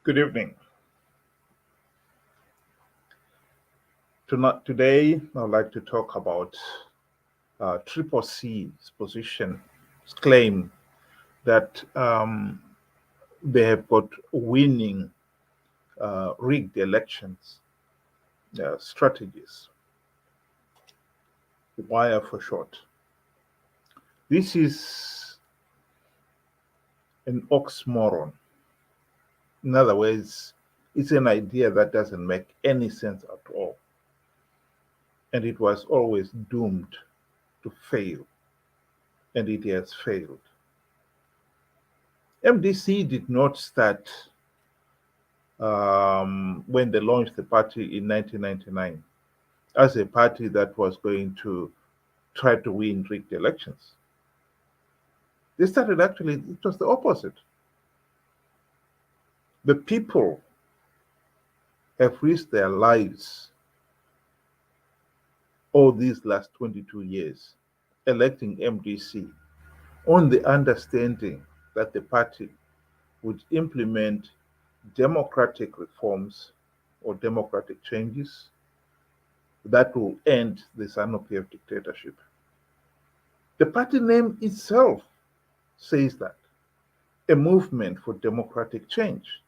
Good evening. Today, I'd like to talk about Triple C's position, claim that they have got winning rigged elections strategies, wire for short. This is an oxymoron. In other words, it's an idea that doesn't make any sense at all, and it was always doomed to fail, and it has failed. MDC did not start when they launched the party in 1999 as a party that was going to try to win rigged elections. They started actually, it was the opposite. The people have risked their lives all these last 22 years electing MDC on the understanding that the party would implement democratic reforms or democratic changes that will end the Zanu PF dictatorship. The party name itself says that a movement for democratic change.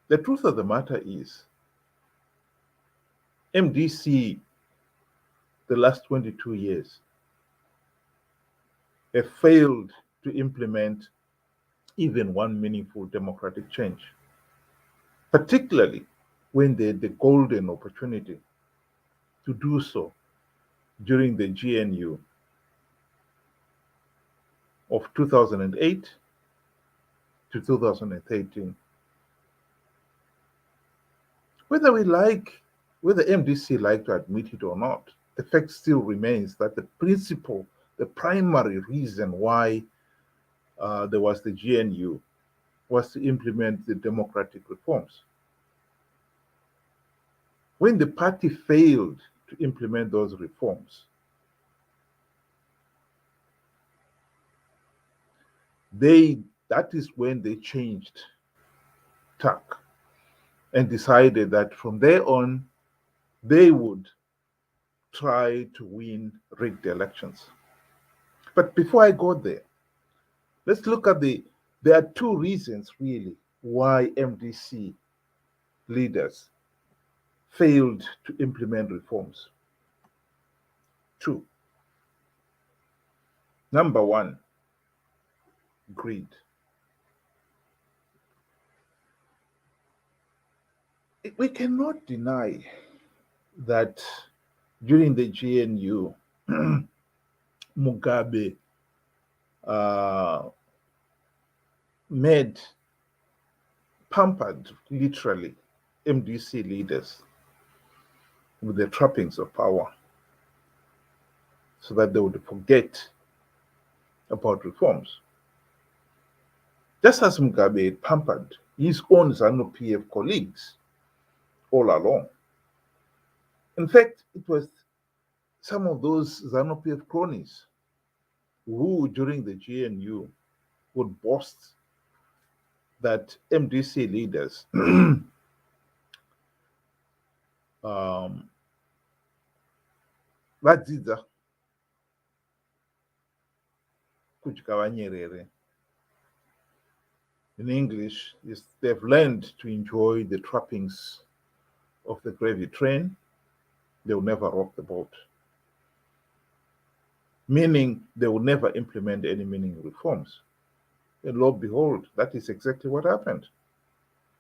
The truth of the matter is, MDC, the last 22 years, have failed to implement even one meaningful democratic change, particularly when they had the golden opportunity to do so during the GNU of 2008 to 2013. Whether MDC like to admit it or not, the fact still remains that the primary reason why there was the GNU was to implement the democratic reforms. When the party failed to implement those reforms, that is when they changed tack and decided that from there on they would try to win rigged elections. But before I go there, let's look at there are two reasons really why MDC leaders failed to implement reforms. Two. Number one, greed. We cannot deny that during the GNU, Mugabe made pampered literally MDC leaders with the trappings of power so that they would forget about reforms. Just as Mugabe had pampered his own Zanu PF colleagues all along. In fact, it was some of those Zanu PF cronies who, during the GNU, would boast that MDC leaders vadzidza kudya vanyerere. In English, they've learned to enjoy the trappings of the gravy train. They will never rock the boat. Meaning they will never implement any meaningful reforms. And lo and behold, that is exactly what happened.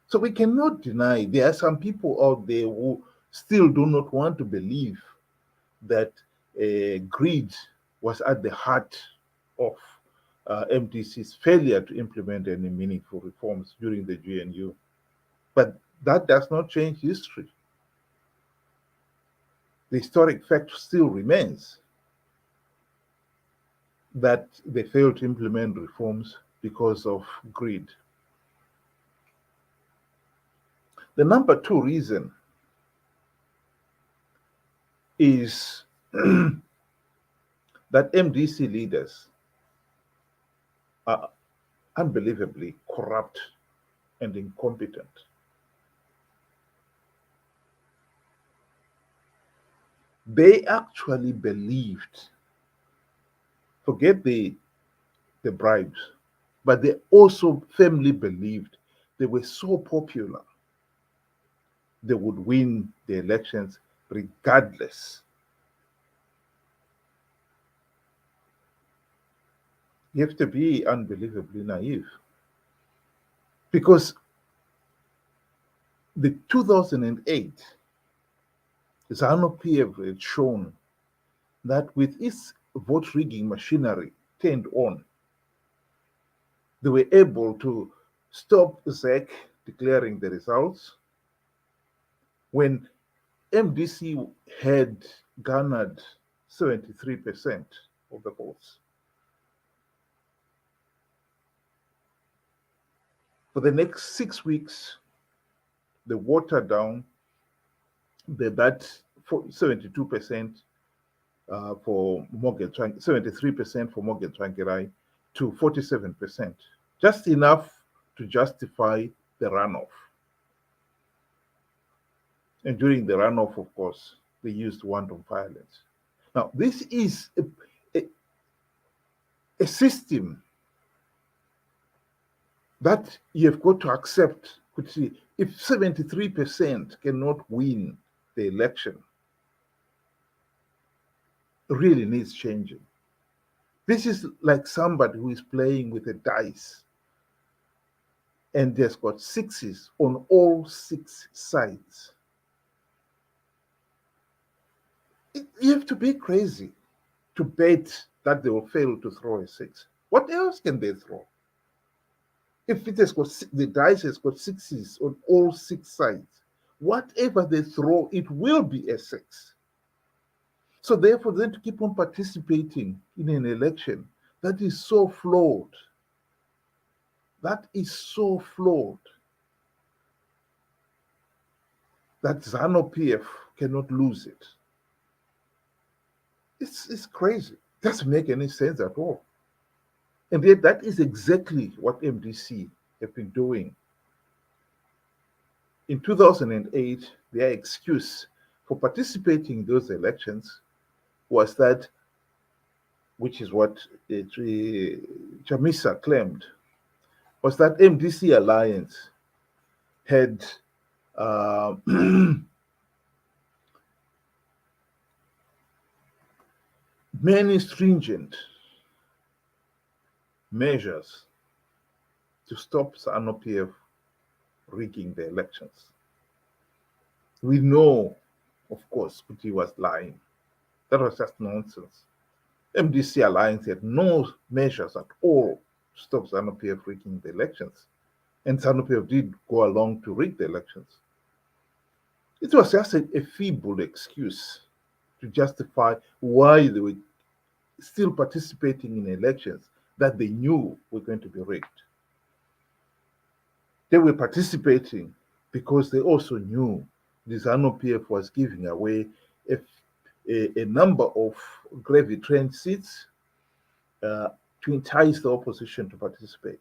So we cannot deny there are some people out there who still do not want to believe that greed was at the heart of MDC's failure to implement any meaningful reforms during the GNU. But that does not change history. The historic fact still remains that they failed to implement reforms because of greed. The number two reason is that MDC leaders are unbelievably corrupt and incompetent. They actually believed, forget the bribes, but they also firmly believed they were so popular they would win the elections regardless. You have to be unbelievably naive because the 2008 Zanu PF had shown that with its vote rigging machinery turned on, they were able to stop ZEC declaring the results when MDC had garnered 73% of the votes. For the next 6 weeks, they watered down that 72% for Morgan 73% for Morgan Tsvangirai to 47%, just enough to justify the runoff. And during the runoff, of course, they used wanton violence. Now, this is a system that you've got to accept. If 73% cannot win the election, really needs changing. This is like somebody who is playing with a dice and there's got sixes on all 6 sides. You have to be crazy to bet that they will fail to throw a 6. What else can they throw? If it has got the dice has got sixes on all 6 sides, whatever they throw, it will be a 6. So therefore, then to keep on participating in an election that is so flawed, that Zanu PF cannot lose it. It's crazy. It doesn't make any sense at all. And yet that is exactly what MDC have been doing. In 2008, their excuse for participating in those elections was that, which is what Chamisa claimed, was that MDC alliance had many stringent measures to stop Zanu PF rigging the elections. We know, of course, Kuti was lying. That was just nonsense. MDC alliance had no measures at all to stop Zanu PF rigging the elections. And Zanu PF did go along to rig the elections. It was just a feeble excuse to justify why they were still participating in elections that they knew were going to be rigged. They were participating because they also knew the Zanu PF was giving away a number of gravy train seats to entice the opposition to participate.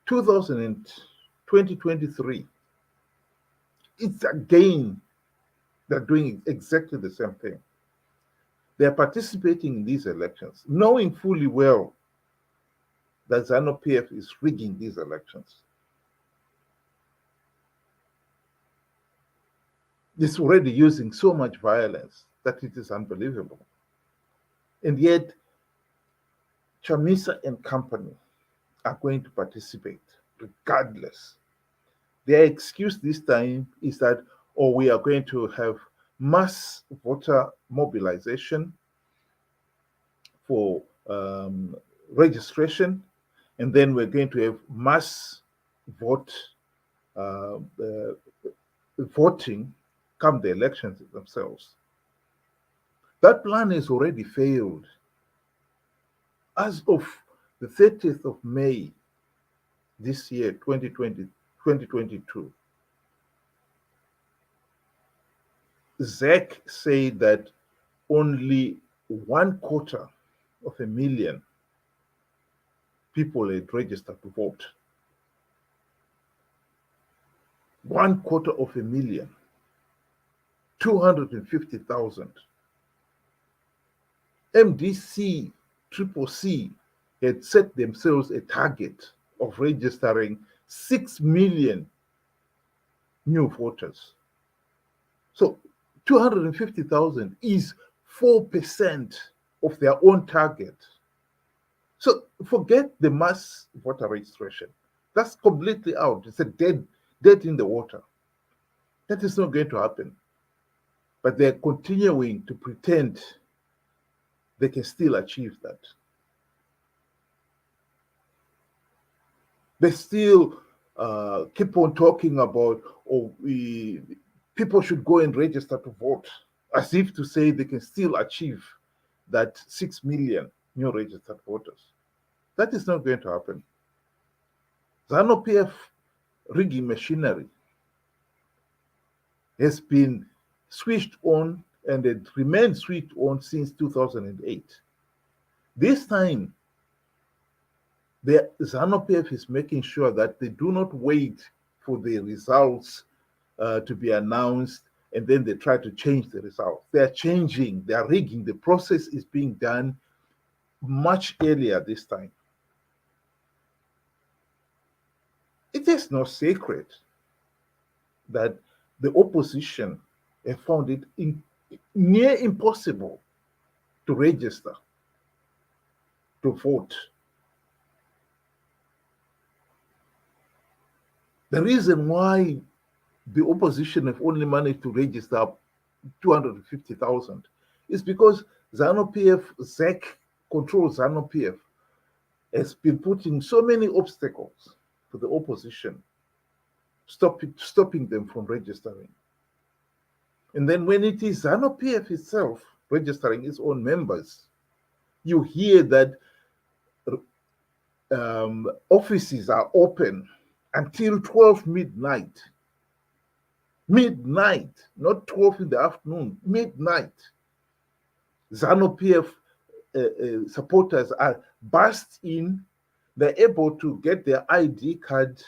2023, it's again, they're doing exactly the same thing. They're participating in these elections, knowing fully well that Zanu PF is rigging these elections. It's already using so much violence that it is unbelievable. And yet, Chamisa and company are going to participate regardless. Their excuse this time is that, oh, we are going to have mass voter mobilization for registration, and then we're going to have mass voting come the elections themselves. That plan has already failed. As of the 30th of May this year, 2022, ZEC said that only 250,000 people had registered to vote. 250,000. 250,000. MDC, CCC had set themselves a target of registering 6 million new voters. So 250,000 is 4% of their own target. So forget the mass voter registration. That's completely out. It's a dead in the water. That is not going to happen. But they're continuing to pretend they can still achieve that. They still keep on talking about, people should go and register to vote, as if to say they can still achieve that 6 million new registered voters. That is not going to happen. Zanu PF rigging machinery has been switched on, and it remained switched on since 2008. This time, the Zanu PF is making sure that they do not wait for the results to be announced and then they try to change the results. They are changing, they are rigging. The process is being done much earlier this time. It is no secret that the opposition have found it near impossible to register to vote. The reason why the opposition have only managed to register 250,000 is because Zanu PF, ZEC controls Zanu PF, has been putting so many obstacles to the opposition, stopping them from registering. And then when it is Zanu PF itself registering its own members, you hear that offices are open until 12 midnight. Midnight, not 12 in the afternoon, midnight. Zanu PF supporters are burst in. They're able to get their ID card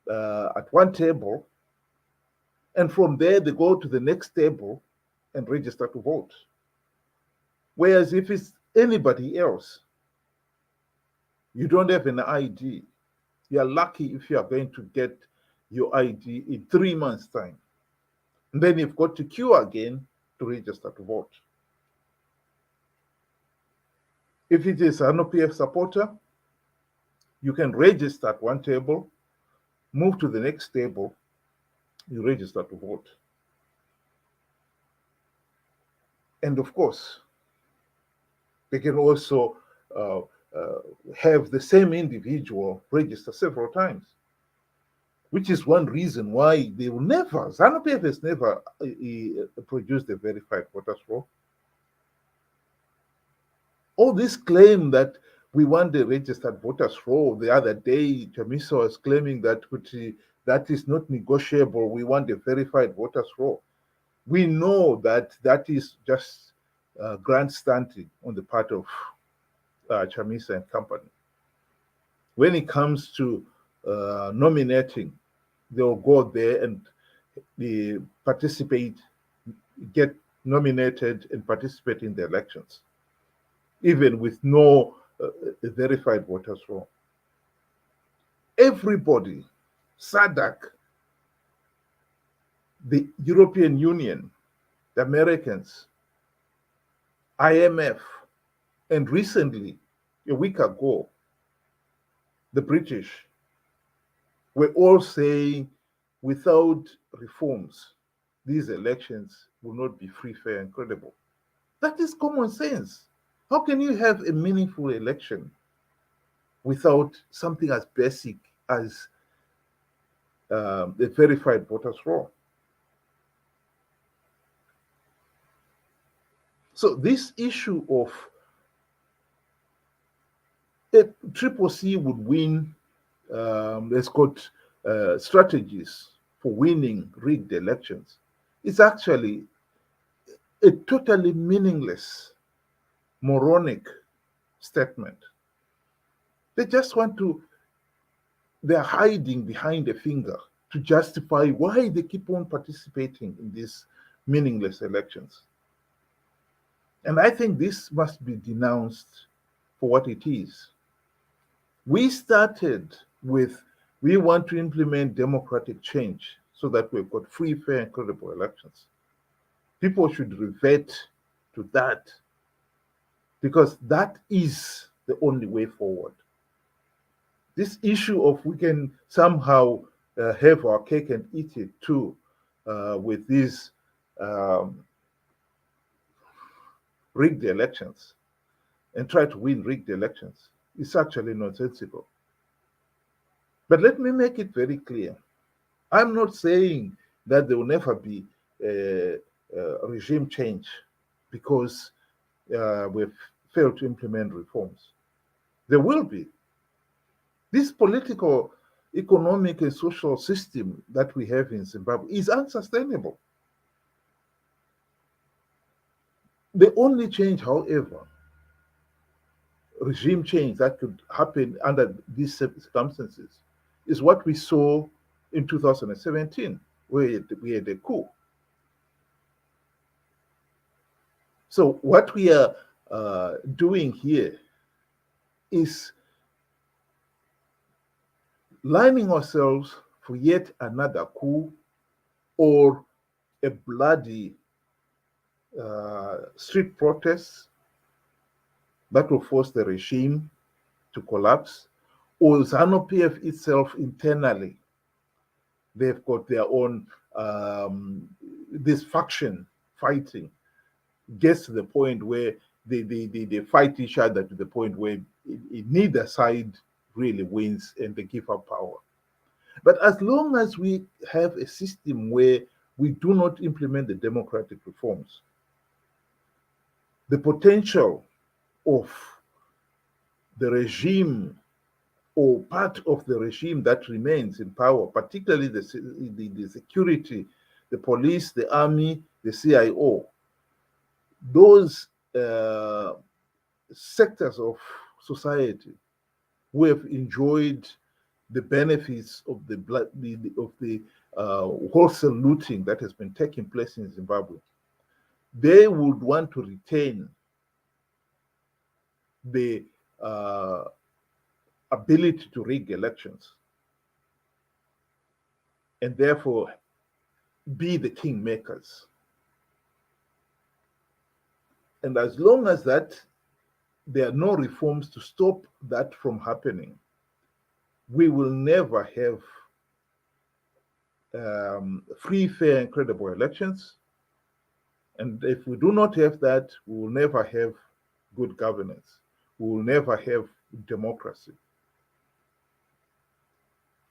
at one table, and from there they go to the next table and register to vote. Whereas if it's anybody else, you don't have an ID. You are lucky if you are going to get your ID in 3 months' time. And then you've got to queue again to register to vote. If it is an OPF supporter, you can register at one table, move to the next table, you register to vote. And of course, they can also have the same individual register several times, which is one reason why they will never, Zanu PF has never produced a verified voters roll. All this claim that we want the registered voters roll, the other day, Chamiso was claiming that that is not negotiable. We want a verified voters roll. We know that that is just grandstanding on the part of Chamisa and company. When it comes to nominating, they'll go there and participate, get nominated and participate in the elections, even with no verified voters roll. Everybody, SADC, the European Union, the Americans, IMF, and recently, a week ago, the British were all saying without reforms, these elections will not be free, fair, and credible. That is common sense. How can you have a meaningful election without something as basic as the verified voters roll? So this issue of CCC would win, let's got strategies for winning rigged elections. It's actually a totally meaningless, moronic statement. They just want to, they're hiding behind a finger to justify why they keep on participating in these meaningless elections. And I think this must be denounced for what it is. We started with, we want to implement democratic change so that we've got free, fair, and credible elections. People should revert to that because that is the only way forward. This issue of we can somehow have our cake and eat it too with these um, rigged elections and try to win rigged elections is actually nonsensical. But let me make it very clear. I'm not saying that there will never be regime change because we've failed to implement reforms. There will be. This political, economic, and social system that we have in Zimbabwe is unsustainable. The only change, however, regime change that could happen under these circumstances is what we saw in 2017, where we had a coup. So, what we are doing here is lining ourselves for yet another coup or a bloody street protest that will force the regime to collapse, or Zanu PF itself internally. They've got their own, this faction fighting gets to the point where they fight each other to the point where neither side really wins and they give up power. But as long as we have a system where we do not implement the democratic reforms, the potential of the regime or part of the regime that remains in power, particularly the security, the police, the army, the CIO, those sectors of society who have enjoyed the benefits of the wholesale looting that has been taking place in Zimbabwe, they would want to retain the ability to rig elections and therefore be the kingmakers. And as long as that there are no reforms to stop that from happening, we will never have free, fair, and credible elections. And if we do not have that, we will never have good governance. We will never have democracy.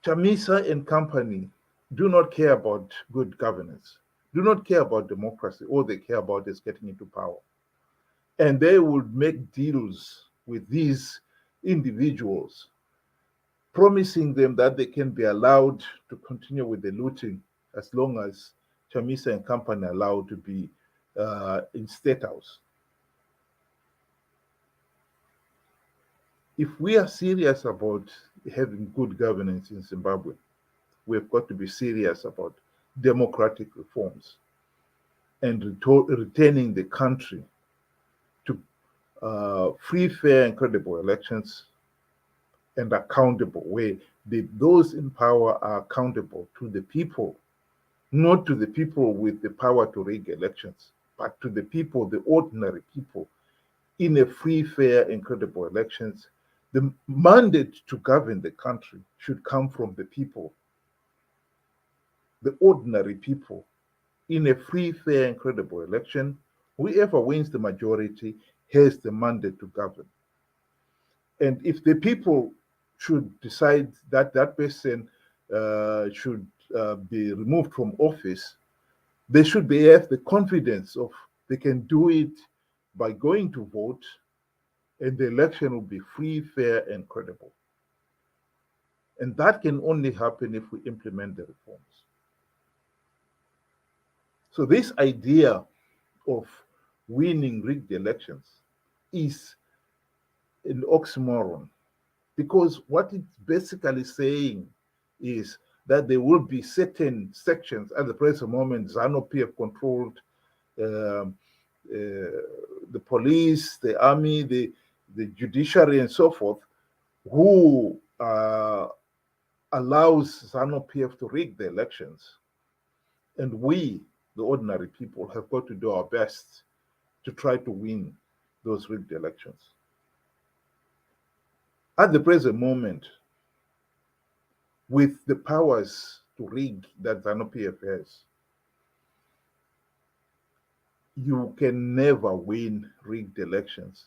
Chamisa and company do not care about good governance, do not care about democracy. All they care about is getting into power. And they would make deals with these individuals, promising them that they can be allowed to continue with the looting as long as Chamisa and company are allowed to be in State House. If we are serious about having good governance in Zimbabwe, we've got to be serious about democratic reforms and returning the country to free, fair, and credible elections and accountable, where those in power are accountable to the people, not to the people with the power to rig elections, but to the people, the ordinary people, in a free, fair, and credible elections. The mandate to govern the country should come from the people, the ordinary people, in a free, fair, and credible election. Whoever wins the majority has the mandate to govern. And if the people should decide that that person should be removed from office, they should have the confidence of they can do it by going to vote, and the election will be free, fair, and credible. And that can only happen if we implement the reforms. So this idea of winning rigged elections is an oxymoron. because what it's basically saying is that there will be certain sections at the present moment. Zanu PF controlled um, the police, the army, the judiciary, and so forth, who allows Zanu PF to rig the elections. And we, the ordinary people, have got to do our best to try to win those rigged elections. At the present moment, with the powers to rig that Zanu PF has, you can never win rigged elections.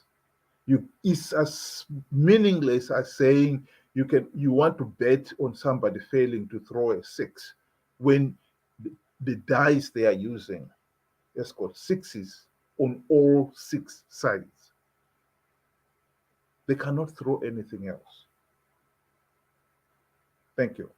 It's as meaningless as saying you want to bet on somebody failing to throw a six when the dice they are using is called sixes on all six sides. They cannot throw anything else. Thank you.